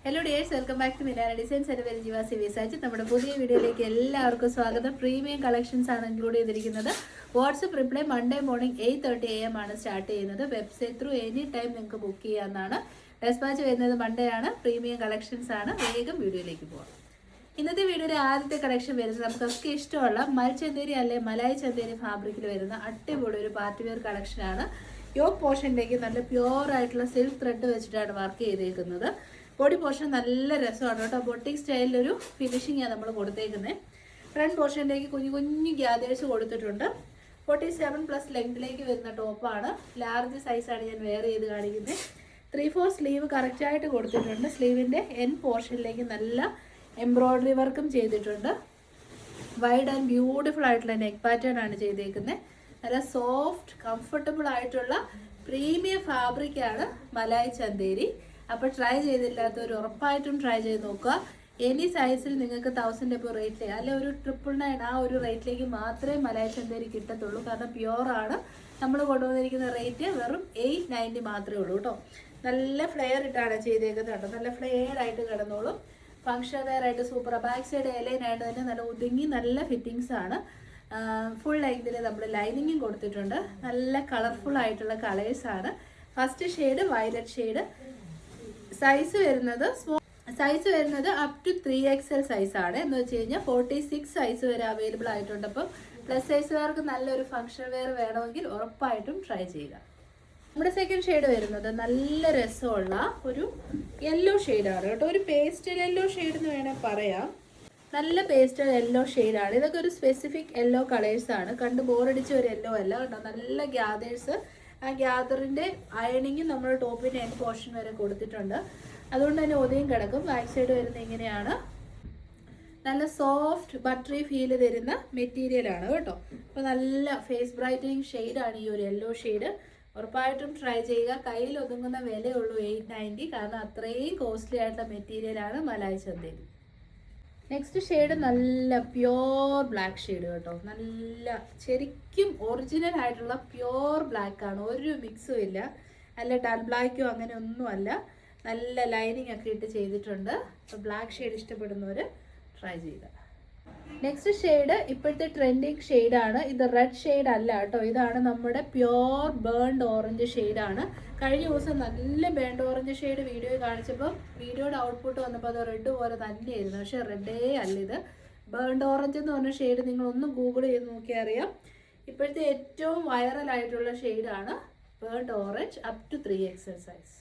Hello dears, welcome back to Milana Designs. എൻ്റെ പേര് ജിവാസി വിസാച്ച്. നമ്മുടെ പുതിയ വീഡിയോയിലേക്ക് എല്ലാവർക്കും സ്വാഗതം. പ്രീമിയം കളക്ഷൻസ് ആണ് ഇൻക്ലൂഡ് ചെയ്തിരിക്കുന്നത്. WhatsApp reply Monday morning 8:30 AM ആണ് സ്റ്റാർട്ട് ചെയ്യുന്നത്. വെബ്സൈറ്റ് ത്രൂ എനി ടൈം നിങ്ങൾക്ക് ബുക്ക് ചെയ്യാവുന്നതാണ്. ഡെസ്പാച്ച് വരുന്നത് മൺഡേ ആണ്. പ്രീമിയം കളക്ഷൻസ് ആണ്. വേഗം വീഡിയോയിലേക്ക് പോകാം. ഇന്നത്തെ വീഡിയോയുടെ ആദ്യത്തെ കളക്ഷൻ വരുന്നത് നമുക്കൊക്കെ ഇഷ്ടമുള്ള മൽചന്തേരി അല്ലെ മലായ് ചന്തേരി ഫാബ്രിക്കിൽ വരുന്ന അടിപൊളി ഒരു പാർട്ടി വെയർ കളക്ഷനാണ്. യോക്ക് പോർഷനിലേക്ക് നല്ല പ്യുവർ ആയിട്ടുള്ള സിൽക്ക് ത്രെഡ് വെച്ചിട്ടാണ് വർക്ക് ചെയ്തേക്കുന്നത്. ബോഡി പോർഷൻ നല്ല രസമാണ് കേട്ടോ. ബൊട്ടിക് സ്റ്റൈലിലൊരു ഫിനിഷിങ്ങാണ് നമ്മൾ കൊടുത്തേക്കുന്നത്. ഫ്രണ്ട് പോർഷനിലേക്ക് കുഞ്ഞു കുഞ്ഞു ഗ്യാദേഴ്സ് കൊടുത്തിട്ടുണ്ട്. 47+ ലെങ്തിലേക്ക് വരുന്ന ടോപ്പാണ്. ലാർജ് സൈസാണ് ഞാൻ വെയർ ചെയ്ത് കാണിക്കുന്നത്. 3/4 സ്ലീവ് കറക്റ്റായിട്ട് കൊടുത്തിട്ടുണ്ട്. സ്ലീവിൻ്റെ എൻ പോർഷനിലേക്ക് നല്ല എംബ്രോയ്ഡറി വർക്കും ചെയ്തിട്ടുണ്ട്. വൈഡ് ആൻഡ് ബ്യൂട്ടിഫുൾ ആയിട്ടുള്ള നെക്ക് പാറ്റേൺ ആണ് ചെയ്തേക്കുന്നത്. നല്ല സോഫ്റ്റ് കംഫർട്ടബിൾ ആയിട്ടുള്ള പ്രീമിയം ഫാബ്രിക്കാണ് മലായ് ചന്തേരി. അപ്പോൾ ട്രൈ ചെയ്തില്ലാത്തവർ ഉറപ്പായിട്ടും ട്രൈ ചെയ്ത് നോക്കുക. എനി സൈസിൽ നിങ്ങൾക്ക് 1000 എബോ റേറ്റിൽ അല്ലെ ഒരു 999 ആ ഒരു റേറ്റിലേക്ക് മാത്രമേ മലായ് ചന്തേരി കിട്ടത്തുള്ളൂ. കാരണം പ്യുവറാണ്. നമ്മൾ കൊണ്ടുവന്നിരിക്കുന്ന റേറ്റ് വെറും 890 മാത്രമേ ഉള്ളൂ കേട്ടോ. നല്ല ഫ്ലെയർ ഇട്ടാണ് ചെയ്തേക്കുന്നത്. നല്ല ഫ്ലെയർ ആയിട്ട് കിടന്നോളും. ഫങ്ഷൻ വെയർ ആയിട്ട് സൂപ്പർ. ബാക്ക് സൈഡ് എലൈനായിട്ട് തന്നെ നല്ല ഒതുങ്ങി നല്ല ഫിറ്റിങ്സ് ആണ്. ഫുൾ ലെങ്തിൽ നമ്മൾ ലൈനിങ്ങും കൊടുത്തിട്ടുണ്ട്. നല്ല കളർഫുൾ ആയിട്ടുള്ള കളേഴ്സാണ്. First shade violet shade. Size വരുന്നത് അപ് ടു 3XL സൈസാണ്. എന്ന് വെച്ച് കഴിഞ്ഞാൽ 46 സൈസ് വരെ അവൈലബിൾ ആയിട്ടുണ്ട്. അപ്പം പ്ലസ് സൈസുകാർക്ക് നല്ലൊരു ഫങ്ഷൻ വെയർ വേണമെങ്കിൽ ഉറപ്പായിട്ടും ട്രൈ ചെയ്യുക. നമ്മുടെ സെക്കൻഡ് ഷെയ്ഡ് വരുന്നത് നല്ല രസമുള്ള ഒരു യെല്ലോ ഷെയ്ഡാണ് കേട്ടോ. ഒരു പേസ്റ്റൽ യെല്ലോ ഷെയ്ഡ് എന്ന് വേണേൽ പറയാം. നല്ല പേസ്റ്റൽ യെല്ലോ ഷെയ്ഡാണ്. ഇതൊക്കെ ഒരു സ്പെസിഫിക് യെല്ലോ കളേഴ്സാണ്. കണ്ട് ബോറടിച്ച ഒരു യെല്ലോ അല്ല കേട്ടോ. നല്ല ഗ്യാദേഴ്സ്. ആ ഗ്യാദറിൻ്റെ അയണിങ്ങും നമ്മൾ ടോപ്പിൻ്റെ എൻഡ് പോർഷൻ വരെ കൊടുത്തിട്ടുണ്ട്. അതുകൊണ്ട് തന്നെ ഒതുങ്ങി കിടക്കും. ബാക്ക് സൈഡ് വരുന്നത് ഇങ്ങനെയാണ്. നല്ല സോഫ്റ്റ് ബട്ടറി ഫീല് തരുന്ന മെറ്റീരിയലാണ് കേട്ടോ. അപ്പോൾ നല്ല ഫേസ് ബ്രൈറ്റനിങ് ഷെയ്ഡാണ് ഈ ഒരു യെല്ലോ ഷെയ്ഡ്. ഉറപ്പായിട്ടും ട്രൈ ചെയ്യുക. കയ്യിൽ ഒതുങ്ങുന്ന വിലയുള്ളൂ 890. കാരണം അത്രയും കോസ്റ്റ്ലി ആയിട്ടുള്ള മെറ്റീരിയലാണ് മലായ് ചന്തേരി. നെക്സ്റ്റ് ഷെയ്ഡ് നല്ല പ്യോർ ബ്ലാക്ക് ഷെയ്ഡ് കേട്ടോ. നല്ല ശരിക്കും ഒറിജിനൽ ആയിട്ടുള്ള പ്യോർ ബ്ലാക്ക് ആണ്. ഒരു മിക്സും ഇല്ല. അല്ല ഡൾ ബ്ലാക്കോ അങ്ങനെ ഒന്നുമല്ല. നല്ല ലൈനിങ് ഒക്കെ ഇട്ട് ചെയ്തിട്ടുണ്ട്. അപ്പോൾ ബ്ലാക്ക് ഷെയ്ഡ് ഇഷ്ടപ്പെടുന്നവർ ട്രൈ ചെയ്യുക. നെക്സ്റ്റ് ഷെയ്ഡ് ഇപ്പോഴത്തെ ട്രെൻഡിങ് ഷെയ്ഡാണ്. ഇത് റെഡ് ഷെയ്ഡ് അല്ല കേട്ടോ. ഇതാണ് നമ്മുടെ പ്യോർ ബേൺഡ് ഓറഞ്ച് ഷെയ്ഡാണ്. കഴിഞ്ഞ ദിവസം നല്ല ബേൺഡ് ഓറഞ്ച് ഷെയ്ഡ് വീഡിയോ കാണിച്ചപ്പോൾ വീഡിയോയുടെ ഔട്ട്പുട്ട് വന്നപ്പോൾ അത് റെഡ് പോലെ തന്നെയായിരുന്നു. പക്ഷേ റെഡേ അല്ല ഇത്. ബേൺഡ് ഓറഞ്ച് എന്ന് പറഞ്ഞ ഷെയ്ഡ് നിങ്ങളൊന്ന് ഗൂഗിൾ ചെയ്ത് നോക്കിയാൽ അറിയാം. ഇപ്പോഴത്തെ ഏറ്റവും വൈറലായിട്ടുള്ള ഷെയ്ഡാണ് burnt orange up to 3XL size.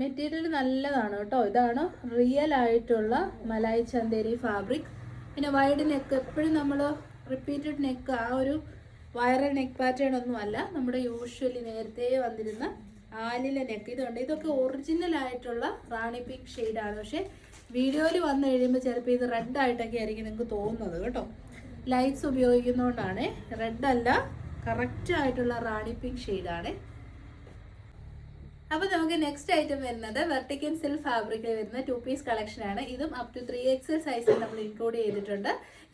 Material നല്ലതാണ് കേട്ടോ. ഇതാണ് റിയൽ ആയിട്ടുള്ള മലായ് ചന്തേരി ഫാബ്രിക്. പിന്നെ വൈഡ് നെക്ക്, എപ്പോഴും നമ്മൾ റിപ്പീറ്റഡ് നെക്ക്, ആ ഒരു വൈറൽ നെക്ക് പാറ്റേൺ ഒന്നും അല്ല. നമ്മുടെ യൂഷ്വലി നേരത്തെ വന്നിരുന്ന ആലിലെ നെക്ക് ഇതുണ്ട്. ഇതൊക്കെ ഒറിജിനൽ ആയിട്ടുള്ള റാണി പിങ്ക് ഷെയ്ഡാണ്. പക്ഷേ വീഡിയോയിൽ വന്നു കഴിയുമ്പോൾ ചിലപ്പോൾ ഇത് റെഡ് ആയിട്ടൊക്കെ ആയിരിക്കും നിങ്ങൾക്ക് തോന്നുന്നത് കേട്ടോ. ലൈറ്റ്സ് ഉപയോഗിക്കുന്നതുകൊണ്ടാണ്. റെഡ് അല്ല, കറക്റ്റ് ആയിട്ടുള്ള റാണി പിങ്ക് ഷെയ്ഡാണ്. അപ്പോൾ നമുക്ക് നെക്സ്റ്റ് ഐറ്റം വരുന്നത് വെർട്ടിക്കൻ സിൽക്ക് ഫാബ്രിക്കിൽ വരുന്ന 2 പീസ് കളക്ഷനാണ്. ഇതും അപ് ടു 3XL സൈസിൽ നമ്മൾ ഇൻക്ലൂഡ് ചെയ്തിട്ടുണ്ട്.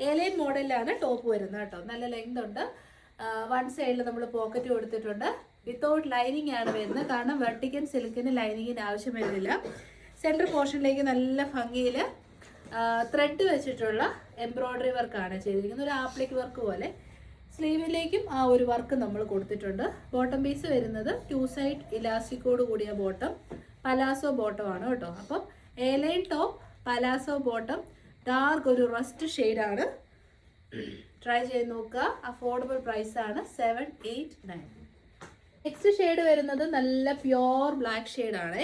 എലൈൻ മോഡലിലാണ് ടോപ്പ് വരുന്നത് കേട്ടോ. നല്ല ലെങ്ത് ഉണ്ട്. വൺ സൈഡിൽ നമ്മൾ പോക്കറ്റ് കൊടുത്തിട്ടുണ്ട്. വിത്തൗട്ട് ലൈനിങ് ആണ് വരുന്നത്. കാരണം വെർട്ടിക്കൻ സിൽക്കിന് ലൈനിങ്ങിന് ആവശ്യം വരുന്നില്ല. സെൻറ്റർ പോർഷനിലേക്ക് നല്ല ഭംഗിയിൽ ത്രെഡ് വെച്ചിട്ടുള്ള എംബ്രോയ്ഡറി വർക്കാണ് ചെയ്തിരിക്കുന്നത്. ഒരു ആപ്ലിക് വർക്ക് പോലെ. സ്ലീവിലേക്കും ആ ഒരു വർക്ക് നമ്മൾ കൊടുത്തിട്ടുണ്ട്. ബോട്ടം പീസ് വരുന്നത് 2 സൈഡ് ഇലാസ്റ്റിക്കോട് കൂടിയ ബോട്ടം. പലാസോ ബോട്ടം ആണ് കേട്ടോ. അപ്പം A-line top, palazzo bottom, dark ഒരു റസ്റ്റ് ഷെയ്ഡാണ്. ട്രൈ ചെയ്ത് നോക്കുക. അഫോർഡബിൾ പ്രൈസാണ് 789. നെക്സ്റ്റ് ഷെയ്ഡ് വരുന്നത് നല്ല പ്യോർ ബ്ലാക്ക് ഷെയ്ഡാണ്.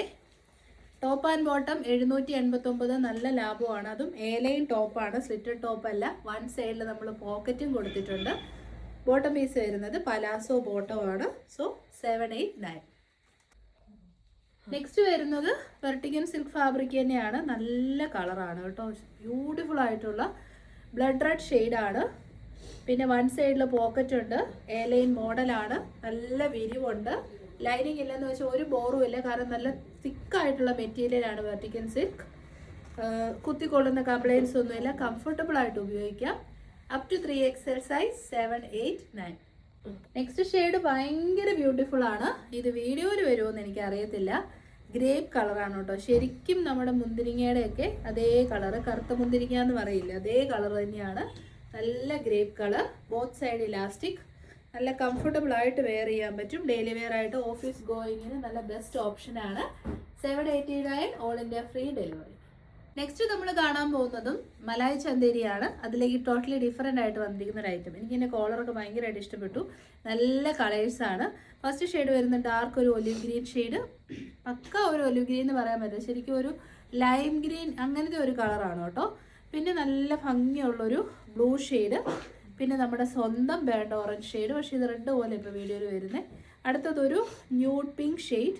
Top and bottom 789. നല്ല ലാഭമാണ്. അതും എലൈൻ ടോപ്പാണ്, സ്ലിറ്റഡ് ടോപ്പല്ല. വൺ സൈഡിൽ നമ്മൾ പോക്കറ്റും കൊടുത്തിട്ടുണ്ട്. ബോട്ടം പീസ് വരുന്നത് പലാസോ ബോട്ടമാണ്. സോ 789. നെക്സ്റ്റ് വരുന്നത് വെർട്ടിക്കൻ സിൽക്ക് ഫാബ്രിക് തന്നെയാണ്. നല്ല കളറാണ് കേട്ടോ. ബ്യൂട്ടിഫുൾ ആയിട്ടുള്ള ബ്ലഡ് റെഡ് ഷെയ്ഡാണ്. പിന്നെ വൺ സൈഡിൽ പോക്കറ്റ് ഉണ്ട്. എലൈൻ മോഡലാണ്. നല്ല വിരിവുണ്ട്. ലൈനിങ് ഇല്ലെന്ന് വെച്ചാൽ ഒരു ബോറും ഇല്ല. കാരണം നല്ല തിക്കായിട്ടുള്ള മെറ്റീരിയലാണ് വെർട്ടിക്കൻ സിൽക്ക്. കുത്തിക്കൊള്ളുന്ന കംപ്ലൈൻസ് ഒന്നുമില്ല. കംഫർട്ടബിൾ ആയിട്ട് ഉപയോഗിക്കാം. Up to 3XL size 789. Next shade ഭയങ്കര ബ്യൂട്ടിഫുൾ ആണ്. ഇത് വീഡിയോയിൽ വരുമോ എന്ന് എനിക്കറിയത്തില്ല. ഗ്രേപ്പ് കളറാണ് കേട്ടോ. ശരിക്കും നമ്മുടെ മുന്തിരിങ്ങയുടെയൊക്കെ അതേ കളറ്, കറുത്ത മുന്തിരിങ്ങ എന്ന് പറയില്ല, അതേ കളർ തന്നെയാണ്. നല്ല grape colour, both side elastic, നല്ല കംഫർട്ടബിൾ ആയിട്ട് വെയർ ചെയ്യാൻ പറ്റും. ഡെയിലി വെയർ ആയിട്ട് ഓഫീസ് ഗോയിങ്ങിന് നല്ല ബെസ്റ്റ് ഓപ്ഷനാണ്. 789 all India free delivery. Next നമ്മൾ കാണാൻ പോകുന്നതും മലായ് ചന്തേരിയാണ്. അതിലേക്ക് ടോട്ടലി ഡിഫറെൻ്റ് ആയിട്ട് വന്നിരിക്കുന്ന ഒരു ഐറ്റം. എനിക്ക് എൻ്റെ കോളറൊക്കെ ഭയങ്കരമായിട്ട് ഇഷ്ടപ്പെട്ടു. നല്ല കളേഴ്സാണ്. ഫസ്റ്റ് ഷെയ്ഡ് വരുന്ന ഡാർക്ക് ഒരു ഒലിവ് ഗ്രീൻ ഷെയ്ഡ്, പക്ക ഒരു ഒലിവ് ഗ്രീൻ എന്ന് പറയാൻ പറ്റില്ല, ശരിക്കും ഒരു ലൈം ഗ്രീൻ അങ്ങനത്തെ ഒരു കളറാണ് കേട്ടോ. പിന്നെ നല്ല ഭംഗിയുള്ളൊരു ബ്ലൂ ഷെയ്ഡ്, പിന്നെ നമ്മുടെ സ്വന്തം ബേർഡ് ഓറഞ്ച് ഷെയ്ഡ്, പക്ഷേ ഇത് റെഡ് പോലെ ഇപ്പോൾ വീഡിയോയിൽ വരുന്നത്. അടുത്തതൊരു nude pink shade,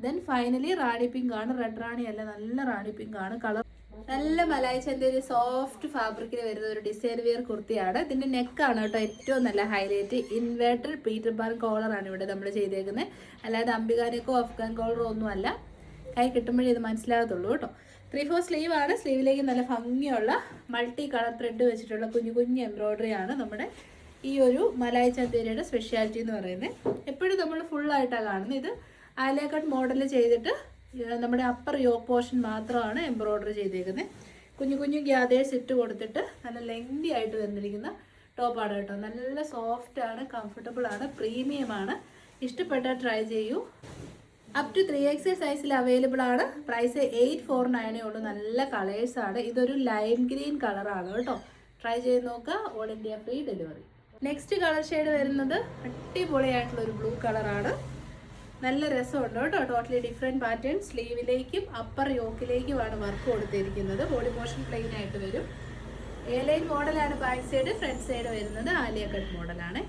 then finally rani pink ആണ്. റെഡ് റാണി അല്ല, നല്ല റാണി പിങ്ക് ആണ് കളർ. നല്ല മലായ് ചന്തേരി സോഫ്റ്റ് ഫാബ്രിക്കിൽ വരുന്ന ഒരു ഡിസൈൻ വെയർ കുർത്തിയാണ്. ഇതിൻ്റെ നെക്കാണ് കേട്ടോ ഏറ്റവും നല്ല ഹൈലൈറ്റ്. ഇൻവേർട്ടഡ് പീറ്റർ പാൻ കോളറാണ് ഇവിടെ നമ്മൾ ചെയ്തേക്കുന്നത്, അല്ലാതെ അംബികാനക്കോ അഫ്ഗാൻ കോളറോ ഒന്നും അല്ല. കൈ കിട്ടുമ്പോഴേ ഇത് മനസ്സിലാകത്തുള്ളൂ കേട്ടോ. 3/4 സ്ലീവ് ആണ്. സ്ലീവിലേക്ക് നല്ല ഭംഗിയുള്ള മൾട്ടി കളർ ത്രെഡ് വെച്ചിട്ടുള്ള കുഞ്ഞു കുഞ്ഞു എംബ്രോയ്ഡറി ആണ് നമ്മുടെ ഈ ഒരു മലായ് ചന്തേരിയുടെ സ്പെഷ്യാലിറ്റി എന്ന് പറയുന്നത്. എപ്പോഴും നമ്മൾ ഫുള്ളായിട്ടാണ് കാണുന്നത്. ഇത് ആലിയ കട്ട് മോഡൽ ചെയ്തിട്ട് നമ്മുടെ അപ്പർ യോക്ക് പോർഷൻ മാത്രമാണ് എംബ്രോയ്ഡറി ചെയ്തേക്കുന്നത്. കുഞ്ഞു കുഞ്ഞു ഗ്യാദേഴ്സ് ഇട്ട് കൊടുത്തിട്ട് നല്ല ലെങ്തി ആയിട്ട് വന്നിരിക്കുന്ന ടോപ്പാണ് കേട്ടോ. നല്ല സോഫ്റ്റ് ആണ്, കംഫർട്ടബിൾ ആണ്, പ്രീമിയം ആണ്. ഇഷ്ടപ്പെട്ടാൽ ട്രൈ ചെയ്യൂ. അപ് ടു 3XL സൈസിൽ അവൈലബിൾ ആണ്. പ്രൈസ് 849 ഉള്ളൂ. നല്ല കളേഴ്സാണ്. ഇതൊരു ലൈം ഗ്രീൻ കളറാണ് കേട്ടോ. ട്രൈ ചെയ്ത് നോക്കുക. All India free delivery. Next colour shade വരുന്നത് അടിപൊളിയായിട്ടുള്ള ഒരു ബ്ലൂ കളറാണ്. നല്ല രസമുണ്ട് കേട്ടോ. Totally different pattern. സ്ലീവിലേക്കും അപ്പർ യോക്കിലേക്കുമാണ് വർക്ക് കൊടുത്തിരിക്കുന്നത്. ബോഡി പോർഷൻ പ്ലെയിൻ ആയിട്ട് വരും. എ ലൈൻ മോഡലാണ് ബാക്ക് സൈഡ്. ഫ്രണ്ട് സൈഡ് വരുന്നത് ആലിയ കട്ട് മോഡലാണ്.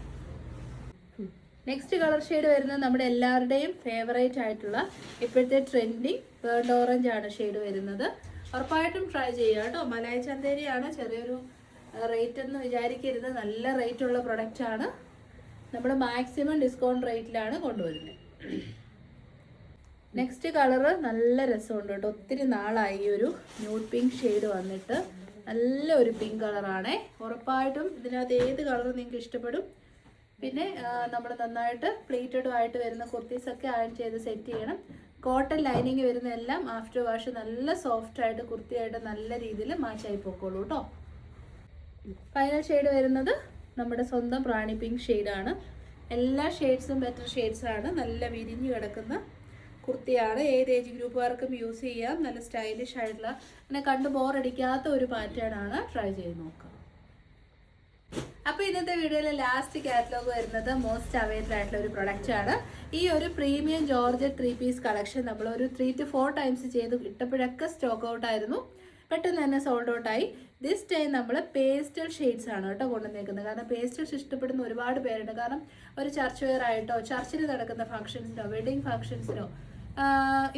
നെക്സ്റ്റ് കളർ ഷെയ്ഡ് വരുന്നത് നമ്മുടെ എല്ലാവരുടെയും ഫേവറേറ്റ് ആയിട്ടുള്ള ഇപ്പോഴത്തെ ട്രെൻഡിങ് ബേർഡ് ഓറഞ്ച് ആണ് ഷെയ്ഡ് വരുന്നത്. ഉറപ്പായിട്ടും ട്രൈ ചെയ്യുക കേട്ടോ. മലായ് ചന്തേരിയാണ്, ചെറിയൊരു റേറ്റ് എന്ന് വിചാരിക്കരുത്. നല്ല റേറ്റുള്ള പ്രൊഡക്റ്റാണ്. നമ്മൾ മാക്സിമം ഡിസ്കൗണ്ട് റേറ്റിലാണ് കൊണ്ടുവരുന്നത്. നെക്സ്റ്റ് കളറ് നല്ല രസമുണ്ട് കേട്ടോ. ഒത്തിരി നാളായി ഈ ഒരു ന്യൂഡ് പിങ്ക് ഷെയ്ഡ് വന്നിട്ട്. നല്ല ഒരു പിങ്ക് കളറാണേ. ഉറപ്പായിട്ടും ഇതിനകത്ത് ഏത് കളർ നിങ്ങൾക്ക് ഇഷ്ടപ്പെടും. പിന്നെ നമ്മൾ നന്നായിട്ട് പ്ലീറ്റഡും ആയിട്ട് വരുന്ന കുർത്തീസൊക്കെ അയൺ ചെയ്ത് സെറ്റ് ചെയ്യണം. കോട്ടൺ ലൈനിങ് വരുന്ന എല്ലാം ആഫ്റ്റർ വാഷ് നല്ല സോഫ്റ്റ് ആയിട്ട് കുർത്തിയായിട്ട് നല്ല രീതിയിൽ മാച്ചായി പോക്കോളൂ കേട്ടോ. ഫൈനൽ ഷെയ്ഡ് വരുന്നത് നമ്മുടെ സ്വന്തം റാണി പിങ്ക് ഷെയ്ഡാണ്. എല്ലാ ഷെയ്ഡ്സും ബെറ്റർ ഷെയ്ഡ്സാണ്. നല്ല വിരിഞ്ഞു കിടക്കുന്ന കുർത്തിയാണ്. ഏത് ഏജ് ഗ്രൂപ്പുകാർക്കും യൂസ് ചെയ്യാം. നല്ല സ്റ്റൈലിഷ് ആയിട്ടുള്ള, അങ്ങനെ കണ്ട് ബോറടിക്കാത്ത ഒരു പാറ്റേൺ ആണ്. ട്രൈ ചെയ്ത് നോക്കാം. അപ്പോൾ ഇന്നത്തെ വീഡിയോയിലെ ലാസ്റ്റ് കാറ്റലോഗ് വരുന്നത് മോസ്റ്റ് അവൈലബിൾ ആയിട്ടുള്ള ഒരു പ്രൊഡക്റ്റ് ആണ്. ഈ ഒരു പ്രീമിയം ജോർജറ്റ് 3 പീസ് കളക്ഷൻ നമ്മൾ ഒരു 3 to 4 ടൈംസ് ചെയ്ത് ഇട്ടപ്പോഴൊക്കെ സ്റ്റോക്ക് ഔട്ട് ആയിരുന്നു. പെട്ടെന്ന് തന്നെ സോൾഡ് ഔട്ട് ആയി. ദിസ് ടൈം നമ്മൾ പേസ്റ്റൽ ഷെയ്ഡ്സ് ആണ് കേട്ടോ കൊണ്ടുവന്നേക്കുന്നത്. കാരണം പേസ്റ്റൽസ് ഇഷ്ടപ്പെടുന്ന ഒരുപാട് പേരുണ്ട്. കാരണം ഒരു ചർച്ച് വെയർ ആയിട്ടോ, ചർച്ചിൽ നടക്കുന്ന ഫംഗ്ഷൻസിനോ, വെഡിങ് ഫംഗ്ഷൻസിനോ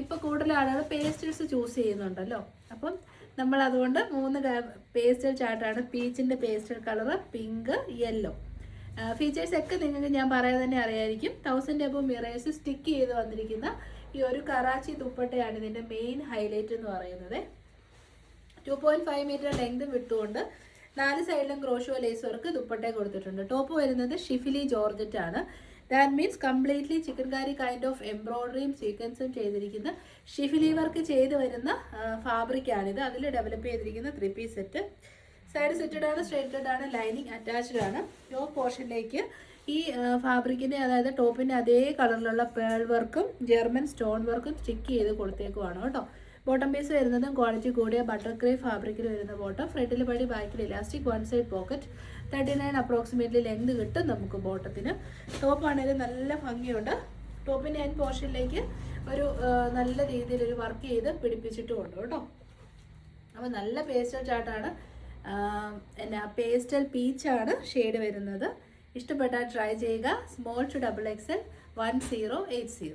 ഇപ്പോൾ കൂടുതൽ ആളുകൾ പേസ്റ്റൽസ് ചൂസ് ചെയ്യുന്നുണ്ടല്ലോ. അപ്പം നമ്മൾ അതുകൊണ്ട് 3 പേസ്റ്റൽ ചാർട്ടാണ്. പീച്ചിൻ്റെ pastel colour, pink, yellow. Features ഒക്കെ നിങ്ങൾക്ക് ഞാൻ പറയാൻ തന്നെ അറിയായിരിക്കും. 1000 above മിറേഴ്സ് സ്റ്റിക്ക് ചെയ്ത് വന്നിരിക്കുന്ന ഈ ഒരു കറാച്ചി ദുപ്പട്ടയാണ് ഇതിൻ്റെ മെയിൻ ഹൈലൈറ്റ് എന്ന് പറയുന്നത്. 2.5 മീറ്റർ ലെങ്ത് വിട്ടുകൊണ്ട് 4 സൈഡിലും ക്രോഷോ ലേസ് വർക്ക് ദുപ്പട്ടയെ കൊടുത്തിട്ടുണ്ട്. ടോപ്പ് വരുന്നത് ഷിഫിലി ജോർജറ്റ് ആണ്. That means completely chikankari kind of എംബ്രോയ്ഡറിയും സീക്വൻസും ചെയ്തിരിക്കുന്ന ഷിഫിലി വർക്ക് ചെയ്ത് വരുന്ന ഫാബ്രിക്കാണിത്. അതിൽ ഡെവലപ്പ് ചെയ്തിരിക്കുന്ന 3 പീസ് സെറ്റ്. സൈഡ് സെറ്റഡ് ആണ്, സ്ട്രേറ്റഡ് ആണ്, ലൈനിങ് അറ്റാച്ച്ഡ് ആണ്. യോക്ക് പോർഷനിലേക്ക് ഈ ഫാബ്രിക്കിൻ്റെ, അതായത് ടോപ്പിൻ്റെ അതേ കളറിലുള്ള പേൾ വർക്കും ജർമ്മൻ സ്റ്റോൺ വർക്കും സ്റ്റിക്ക് ചെയ്ത് കൊടുത്തേക്കുവാണ് കേട്ടോ. ബോട്ടം പീസ് വരുന്നതും ക്വാളിറ്റി കൂടിയ ബട്ടർ ക്രേപ്പ് ഫാബ്രിക്കിൽ വരുന്ന ബോട്ടം. ഫ്രണ്ടിൽ പടി, ബാക്കിൽ elastic, 1 side pocket. 39 approximately length കിട്ടും നമുക്ക് ബോട്ടത്തിന്. ടോപ്പാണെങ്കിലും നല്ല ഭംഗിയുണ്ട്. ടോപ്പിൻ്റെ എൻഡ് പോർഷനിലേക്ക് ഒരു നല്ല രീതിയിലൊരു വർക്ക് ചെയ്ത് പിടിപ്പിച്ചിട്ടുമുണ്ട് കേട്ടോ. അപ്പോൾ നല്ല പേസ്റ്റൽ ചാർട്ടാണ്. എന്നാ പേസ്റ്റൽ പീച്ചാണ് ഷെയ്ഡ് വരുന്നത്. ഇഷ്ടപ്പെട്ടാൽ ട്രൈ ചെയ്യുക. Small to XXL 1080.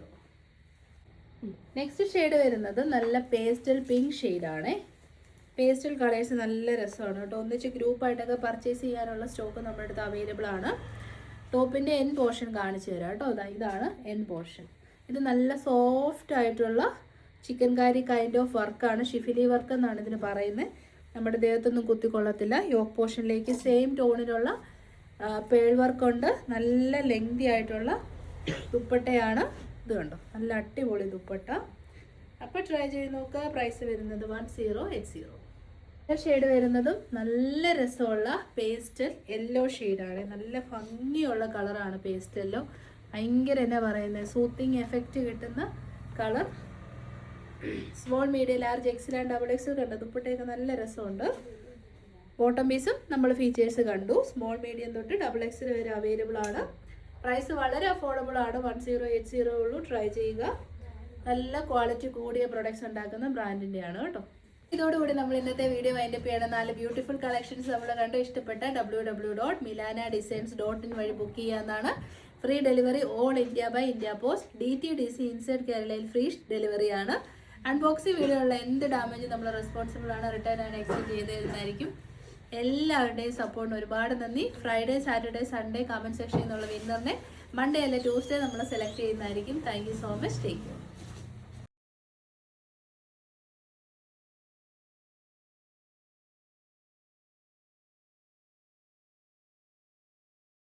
Next shade വരുന്നത് നല്ല പേസ്റ്റൽ പിങ്ക് ഷെയ്ഡാണേ. പേസ്റ്റൽ കളേഴ്സ് നല്ല രസമാണ് കേട്ടോ. ഒന്നിച്ച് ഗ്രൂപ്പായിട്ടൊക്കെ പർച്ചേസ് ചെയ്യാനുള്ള സ്റ്റോക്ക് നമ്മുടെ അടുത്ത് അവൈലബിൾ ആണ്. ടോപ്പിൻ്റെ എൻ പോർഷൻ കാണിച്ചു തരാം കേട്ടോ. ഇതാണ് എൻ പോർഷൻ. ഇത് നല്ല സോഫ്റ്റ് ആയിട്ടുള്ള ചിക്കൻകാരി കൈൻഡ് ഓഫ് വർക്കാണ്. ഷിഫിലി വർക്ക് എന്നാണ് ഇതിന് പറയുന്നത്. നമ്മുടെ ദേഹത്തൊന്നും കുത്തിക്കൊള്ളത്തില്ല. യോക്ക് പോർഷനിലേക്ക് സെയിം ടോണിലുള്ള പേൾ വർക്കുണ്ട്. നല്ല ലെങ്തി ആയിട്ടുള്ള ദുപ്പട്ടയാണ്. ഇത് കണ്ടോ, നല്ല അടിപൊളി ദുപ്പട്ട. അപ്പോൾ ട്രൈ ചെയ്ത് നോക്കുക. പ്രൈസ് വരുന്നത് 1080. ഷെയ്ഡ് വരുന്നതും നല്ല രസമുള്ള പേസ്റ്റൽ യെല്ലോ ഷെയ്ഡാണ്. നല്ല ഭംഗിയുള്ള കളറാണ് പേസ്റ്റൽ യെല്ലോ. ഭയങ്കര എന്നാ പറയുന്നത്, സൂത്തിങ് എഫക്റ്റ് കിട്ടുന്ന colour. Small, medium, large, Excel and double XL കണ്ടു. ദുപ്പട്ടയൊക്കെ നല്ല രസമുണ്ട്. ബോട്ടം പീസും നമ്മൾ ഫീച്ചേഴ്സ് കണ്ടു. സ്മോൾ, മീഡിയം തൊട്ട് ഡബിൾ എക്സൽ വരെ അവൈലബിൾ ആണ്. പ്രൈസ് വളരെ അഫോർഡബിൾ ആണ്. 1080 ഉള്ളൂ. ട്രൈ ചെയ്യുക. നല്ല ക്വാളിറ്റി കൂടിയ പ്രൊഡക്ട്സ് ഉണ്ടാക്കുന്ന ബ്രാൻഡിൻ്റെ ആണ് കേട്ടോ. ഇതോടുകൂടി നമ്മൾ ഇന്നത്തെ വീഡിയോ വൈൻഡപ്പ് ചെയ്യണം. 4 ബ്യൂട്ടിഫുൾ കളക്ഷൻസ് നമ്മൾ കണ്ട് ഇഷ്ടപ്പെട്ട www.milanadesigns.in വഴി ബുക്ക് ചെയ്യാവുന്നതാണ്. Free delivery all India by India post. DTDC inside കേരളയിൽ ഫ്രീ ഡെലിവറി ആണ്. അൺബോക്സിംഗ് വീഡിയോ ഉള്ള എന്ത് ഡാമേജ് നമ്മൾ റെസ്പോൺസിബിൾ ആണ്. റിട്ടേൺ ആൻഡ് എക്സ്ചേഞ്ച് ചെയ്ത് തരുന്നതായിരിക്കും. എല്ലാവരുടെയും സപ്പോർട്ടിന് ഒരുപാട് നന്ദി. ഫ്രൈഡേ, സാറ്റർഡേ, സൺഡേ കമൻറ്റ് സെക്ഷനിൽ നിന്നുള്ള വിന്നറിനെ മൺഡേ അല്ലെ ട്യൂസ്ഡേ നമ്മൾ സെലക്ട് ചെയ്യുന്നതായിരിക്കും. Thank you so much. Take care.